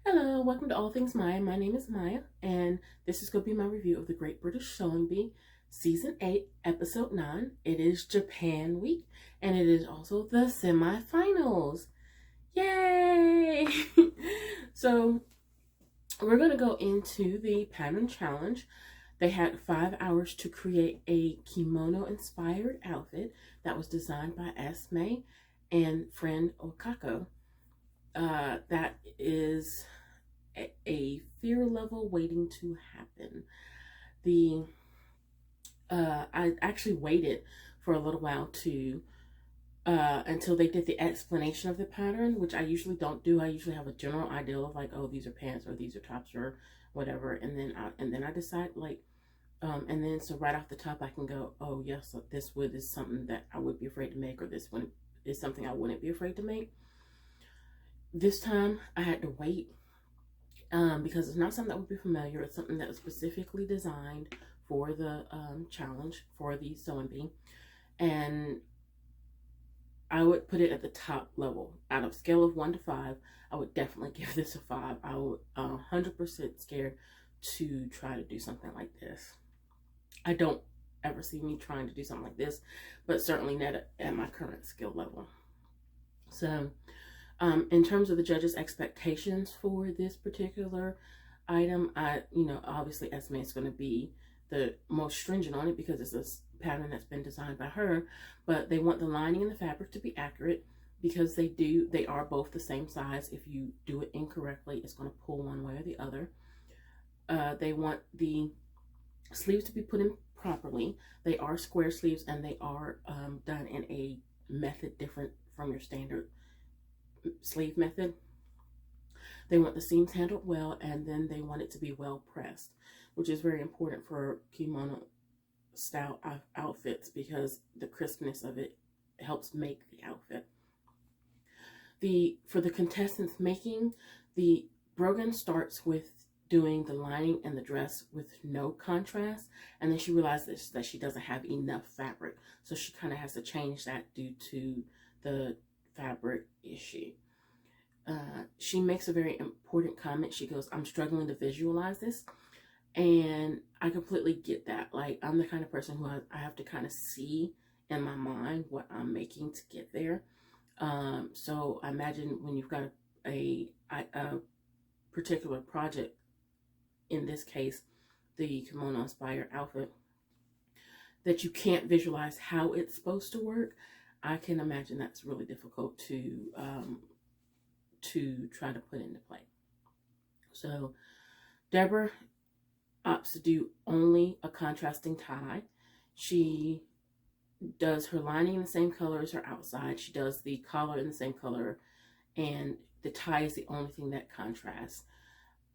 Hello, welcome to All Things Maya. My name is Maya, and this is going to be my review of the Great British Sewing Bee, Season 8, Episode 9. It is Japan Week, and it is also the semifinals. Yay! So, we're going to go into the pattern challenge. They had 5 hours to create a kimono-inspired outfit that was designed by Esme and friend Okako. That is a fear level waiting to happen. I actually waited for a little while to until they did the explanation of the pattern, which I usually don't do. I usually have a general idea of like, oh, these are pants or these are tops or whatever, and then I decide like, and then so right off the top I can go, oh yes, this wood is something that I would be afraid to make, or this one is something I wouldn't be afraid to make. This time I had to wait because it's not something that would be familiar. It's something that was specifically designed for the challenge for the sewing bee, and I would put it at the top level. Out of scale of 1 to 5, I would definitely give this a 5. I would 100% scared to try to do something like this. I don't ever see me trying to do something like this, but certainly not at my current skill level. So in terms of the judges' expectations for this particular item, obviously Esme is going to be the most stringent on it because it's a pattern that's been designed by her, but they want the lining and the fabric to be accurate because they are both the same size. If you do it incorrectly, it's going to pull one way or the other. They want the sleeves to be put in properly. They are square sleeves, and they are done in a method different from your standard sleeve method. They want the seams handled well, and then they want it to be well pressed, which is very important for kimono style outfits because the crispness of it helps make the outfit. For the contestants making, the Brogan starts with doing the lining and the dress with no contrast, and then she realizes that she doesn't have enough fabric, so she kind of has to change that due to the fabric issue. She makes a very important comment. She goes, I'm struggling to visualize this, and I completely get that. Like, I'm the kind of person who I have to kind of see in my mind what I'm making to get there. So I imagine when you've got a particular project, in this case the kimono inspired outfit, that you can't visualize how it's supposed to work. I can imagine that's really difficult to try to put into play. So Deborah opts to do only a contrasting tie. She does her lining in the same color as her outside. She does the collar in the same color, and the tie is the only thing that contrasts.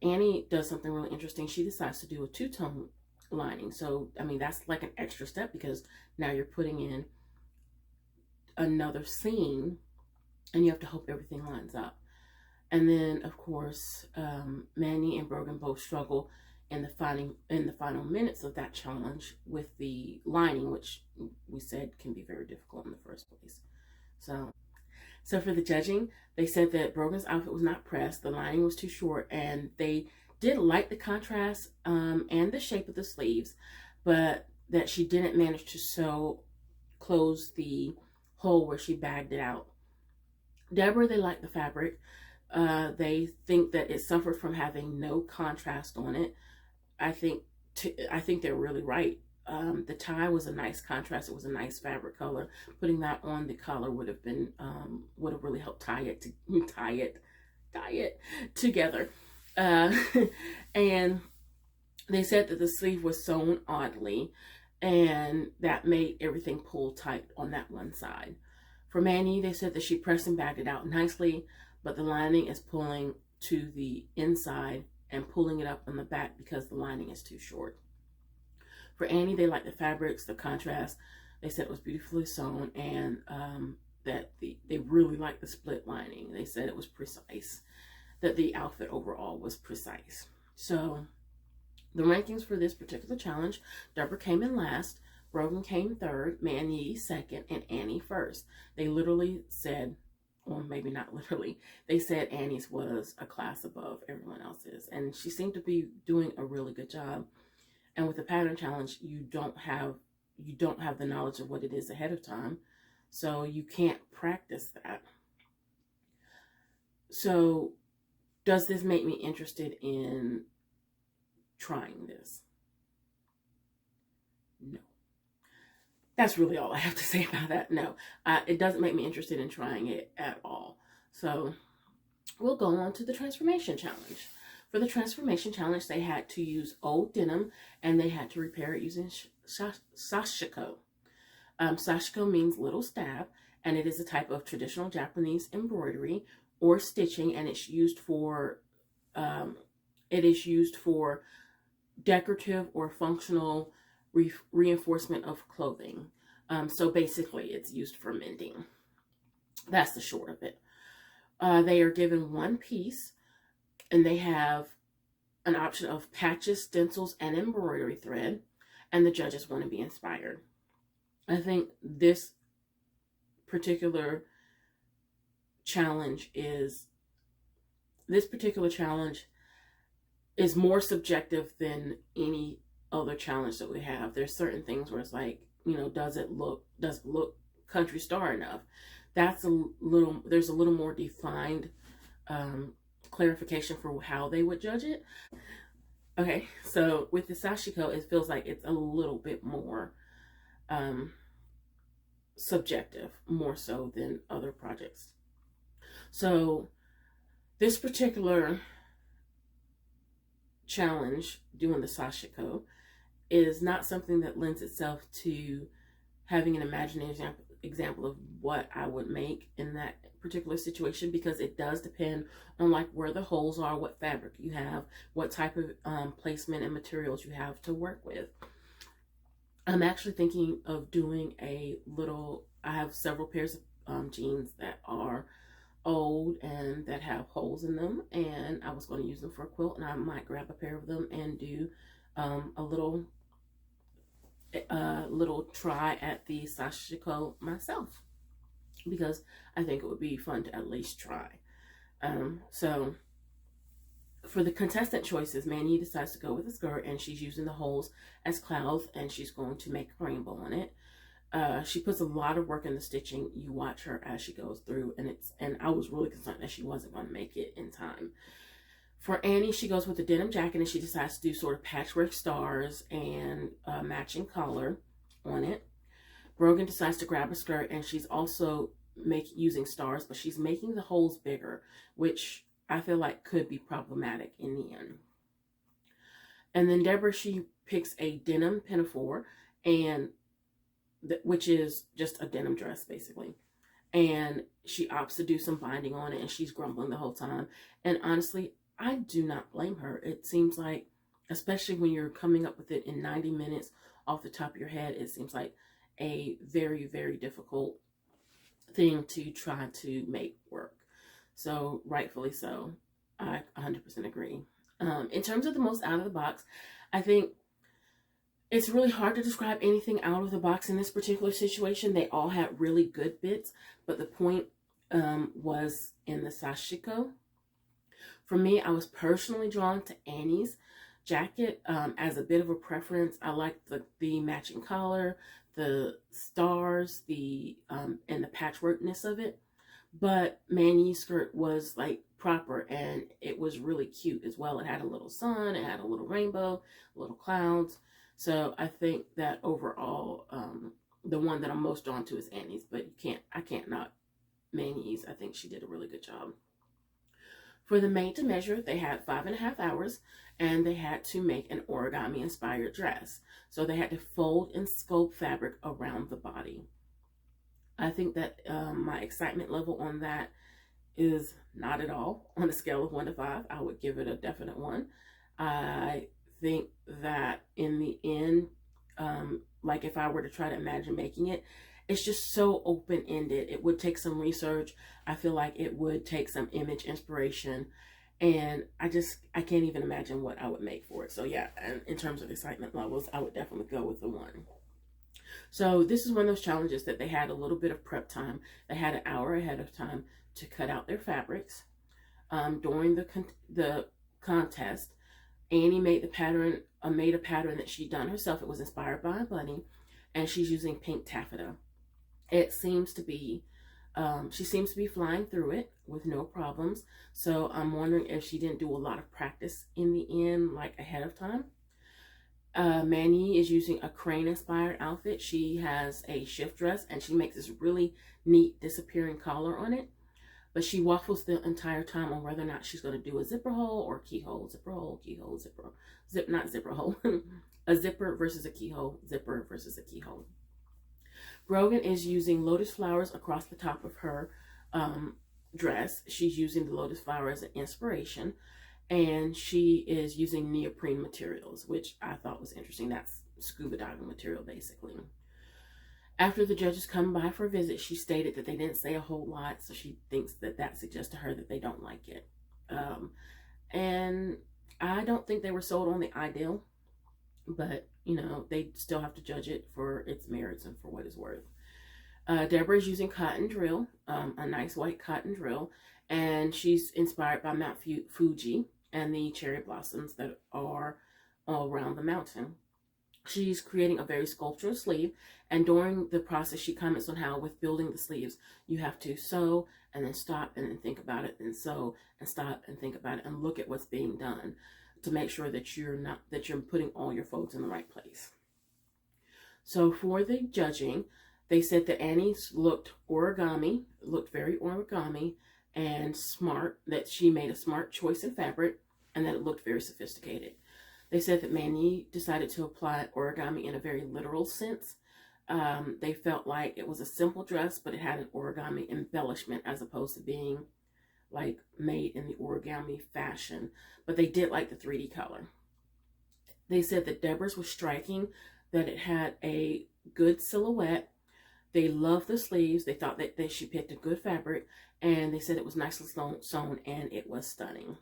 Annie does something really interesting. She decides to do a two-tone lining. So, I mean, that's like an extra step because now you're putting in another seam, and you have to hope everything lines up. And then, of course, Manny and Brogan both struggle in the final minutes of that challenge with the lining, which we said can be very difficult in the first place. So for the judging, they said that Brogan's outfit was not pressed, the lining was too short, and they did like the contrast and the shape of the sleeves, but that she didn't manage to close the hole where she bagged it out. Deborah, they liked the fabric. They think that it suffered from having no contrast on it. I think they're really right. The tie was a nice contrast. It was a nice fabric color. Putting that on the collar would have really helped tie it together. And they said that the sleeve was sewn oddly, and that made everything pull tight on that one side. For Manny, they said that she pressed and bagged it out nicely, but the lining is pulling to the inside and pulling it up on the back because the lining is too short. For Annie, they liked the fabrics, the contrast. They said it was beautifully sewn, and that they really liked the split lining. They said it was precise, that the outfit overall was precise. So the rankings for this particular challenge, Deborah came in last, Brogan came third, Manny second, and Annie first. They literally said or maybe not literally, they said Annie's was a class above everyone else's. And she seemed to be doing a really good job. And with the pattern challenge, you don't have the knowledge of what it is ahead of time. So you can't practice that. So does this make me interested in trying this? No. That's really all I have to say about that. No, it doesn't make me interested in trying it at all. So we'll go on to the transformation challenge. For the transformation challenge, they had to use old denim and they had to repair it using sashiko. Sashiko means little stab, and it is a type of traditional Japanese embroidery or stitching, and it's used for decorative or functional reinforcement of clothing. So basically, it's used for mending. That's the short of it. They are given one piece, and they have an option of patches, stencils, and embroidery thread, and the judges want to be inspired. I think this particular challenge is more subjective than any other challenge that we have. There's certain things where it's like, you know, does it look country star enough? There's a little more defined clarification for how they would judge it. Okay, so with the sashiko, it feels like it's a little bit more subjective, more so than other projects. So this particular challenge, doing the sashiko, is not something that lends itself to having an imaginary example of what I would make in that particular situation, because it does depend on like where the holes are, what fabric you have, what type of placement and materials you have to work with. I'm actually thinking of doing I have several pairs of jeans that are old and that have holes in them, and I was going to use them for a quilt, and I might grab a pair of them and do a little try at the sashiko myself, because I think it would be fun to at least try. So for the contestant choices, Manny decides to go with a skirt, and she's using the holes as clouds, and she's going to make a rainbow on it. She puts a lot of work in the stitching. You watch her as she goes through, and I was really concerned that she wasn't going to make it in time. For Annie, she goes with a denim jacket, and she decides to do sort of patchwork stars and matching color on it. Brogan decides to grab a skirt, and she's also using stars, but she's making the holes bigger, which I feel like could be problematic in the end. And then Deborah, she picks a denim pinafore, and which is just a denim dress basically, and she opts to do some binding on it, and she's grumbling the whole time. And honestly, I do not blame her. It seems like, especially when you're coming up with it in 90 minutes off the top of your head, it seems like a very, very difficult thing to try to make work. So rightfully so, I 100% agree. In terms of the most out of the box, I think it's really hard to describe anything out of the box in this particular situation. They all had really good bits, but the point was in the sashiko. For me, I was personally drawn to Annie's jacket as a bit of a preference. I liked the matching collar, the stars, and the patchworkness of it. But Manny's skirt was like proper, and it was really cute as well. It had a little sun, it had a little rainbow, little clouds. So I think that overall, the one that I'm most drawn to is Annie's, but I can't not Manny's. I think she did a really good job. For the made to measure, they had 5.5 hours, and they had to make an origami inspired dress. So they had to fold and sculpt fabric around the body. I think that my excitement level on that is not at all. On a scale of 1 to 5, I would give it a definite 1. I think that in the end, like if I were to try to imagine making it, it's just so open-ended. It would take some research. I feel like it would take some image inspiration, and I can't even imagine what I would make for it. So yeah, and in terms of excitement levels, I would definitely go with the 1. So this is one of those challenges that they had a little bit of prep time. They had an hour ahead of time to cut out their fabrics. During the contest, Annie made the pattern, made a pattern that she'd done herself. It was inspired by a bunny, and she's using pink taffeta. It seems to be, she seems to be flying through it with no problems. So I'm wondering if she didn't do a lot of practice in the end, like ahead of time. Manny is using a crane inspired outfit. She has a shift dress and she makes this really neat disappearing collar on it. But she waffles the entire time on whether or not she's going to do a zipper hole or keyhole. Zipper hole, keyhole, zipper hole. Not zipper hole. A zipper versus a keyhole. Zipper versus a keyhole. Brogan is using lotus flowers across the top of her dress. She's using the lotus flower as an inspiration. And she is using neoprene materials, which I thought was interesting. That's scuba diving material, basically. After the judges come by for a visit, she stated that they didn't say a whole lot, so she thinks that that suggests to her that they don't like it. And I don't think they were sold on the ideal, but, you know, they still have to judge it for its merits and for what it's worth. Deborah is using cotton drill, a nice white cotton drill, and she's inspired by Mount Fuji and the cherry blossoms that are all around the mountain. She's creating a very sculptural sleeve, and during the process she comments on how with building the sleeves you have to sew and then stop and then think about it, and sew and stop and think about it and look at what's being done to make sure that you're putting all your folds in the right place. So for the judging, they said that Annie's looked very origami and smart, that she made a smart choice in fabric and that it looked very sophisticated. They said that Manny decided to apply origami in a very literal sense. They felt like it was a simple dress, but it had an origami embellishment as opposed to being like made in the origami fashion. But they did like the 3D color. They said that Deborah's was striking, that it had a good silhouette. They loved the sleeves. They thought that she picked a good fabric, and they said it was nicely sewn and it was stunning.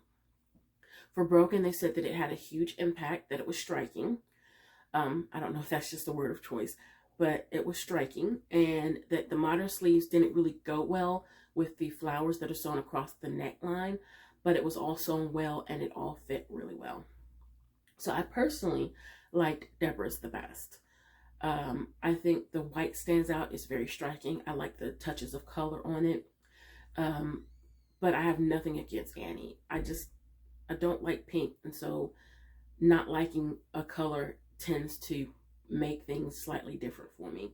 For Brogan, they said that it had a huge impact, that it was striking. I don't know if that's just a word of choice, but it was striking, and that the modern sleeves didn't really go well with the flowers that are sewn across the neckline, but it was all sewn well and it all fit really well. So I personally liked Deborah's the best. I think the white stands out. It's very striking. I like the touches of color on it. But I have nothing against Annie. I don't like pink, and so not liking a color tends to make things slightly different for me.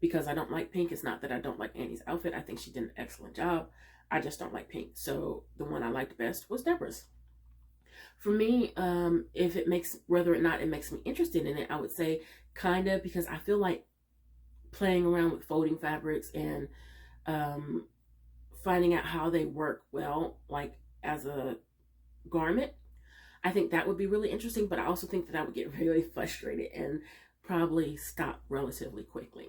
Because I don't like pink, it's not that I don't like Annie's outfit. I think she did an excellent job. I just don't like pink. So the one I liked best was Deborah's. For me, whether or not it makes me interested in it, I would say kind of, because I feel like playing around with folding fabrics and finding out how they work well, like as a garment, I think that would be really interesting. But I also think that I would get really frustrated and probably stop relatively quickly.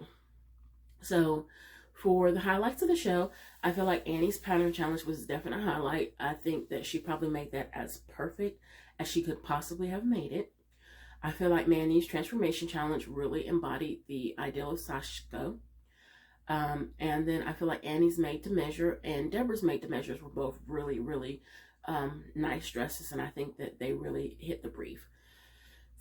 So for the highlights of the show, I feel like Annie's pattern challenge was a definite highlight. I think that she probably made that as perfect as she could possibly have made it. I feel like Manny's transformation challenge really embodied the ideal of Sashiko. And then I feel like Annie's made to measure and Deborah's made to measures were both really, really nice dresses, and I think that they really hit the brief.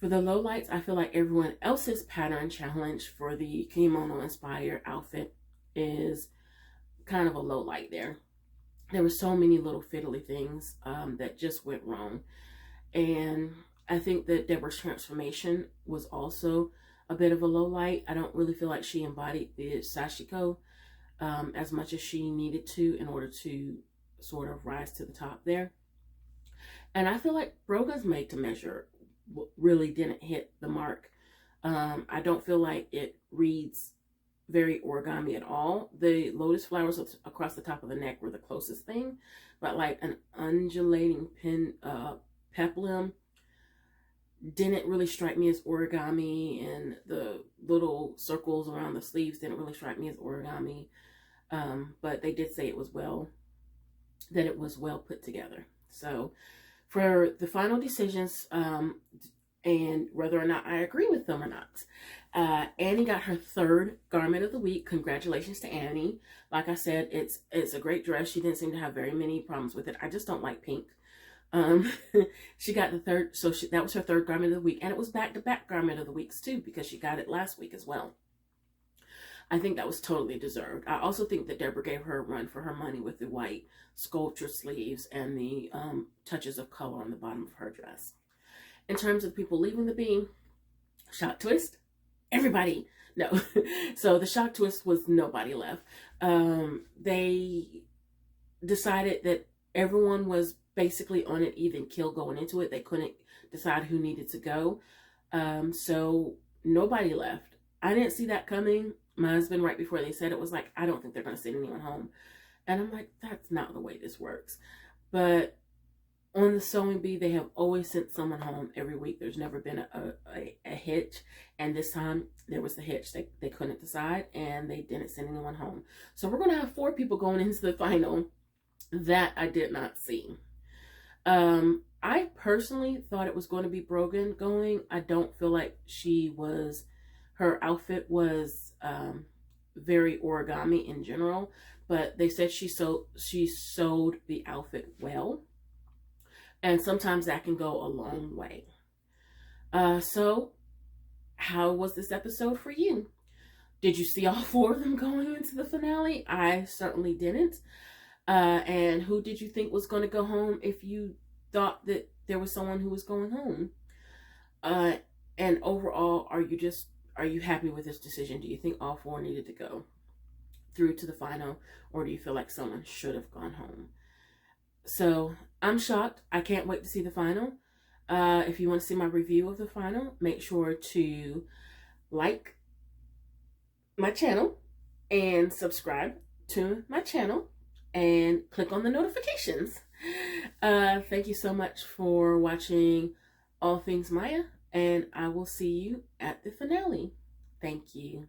For the lowlights, I feel like everyone else's pattern challenge for the kimono inspired outfit is kind of a low light there. There were so many little fiddly things that just went wrong. And I think that Deborah's transformation was also a bit of a low light. I don't really feel like she embodied the Sashiko as much as she needed to in order to sort of rise to the top there. And I feel like Brogan's made to measure really didn't hit the mark. I don't feel like it reads very origami at all. The lotus flowers across the top of the neck were the closest thing, but like an undulating peplum didn't really strike me as origami, and the little circles around the sleeves didn't really strike me as origami. But they did say it was well put together. So for the final decisions, and whether or not I agree with them or not. Annie got her third garment of the week. Congratulations to Annie. Like I said, it's a great dress. She didn't seem to have very many problems with it. I just don't like pink. Um, she got the third, so that was her third garment of the week, and it was back-to-back garment of the weeks too, because she got it last week as well. I think that was totally deserved. I also think that Deborah gave her a run for her money with the white sculpture sleeves and the touches of color on the bottom of her dress. In terms of people leaving the bee, shock twist, everybody. No. So the shock twist was nobody left. They decided that everyone was basically on an even kill going into it. They couldn't decide who needed to go. So nobody left. I didn't see that coming. My husband, right before they said it, was like, I don't think they're going to send anyone home. And I'm like, that's not the way this works. But on the sewing bee, they have always sent someone home every week. There's never been a hitch. And this time there was the hitch. They couldn't decide, and they didn't send anyone home. So we're going to have 4 people going into the final. That I did not see. I personally thought it was going to be Brogan going. I don't feel like her outfit was very origami in general, but they said she sewed the outfit well, and sometimes that can go a long way. So how was this episode for you? Did you see all 4 of them going into the finale? I certainly didn't. And who did you think was going to go home if you thought that there was someone who was going home? And overall, are you happy with this decision? Do you think all 4 needed to go through to the final, or do you feel like someone should have gone home? So I'm shocked. I can't wait to see the final. If you want to see my review of the final, make sure to like my channel and subscribe to my channel and click on the notifications. Thank you so much for watching All Things Maya, and I will see you at the finale. Thank you.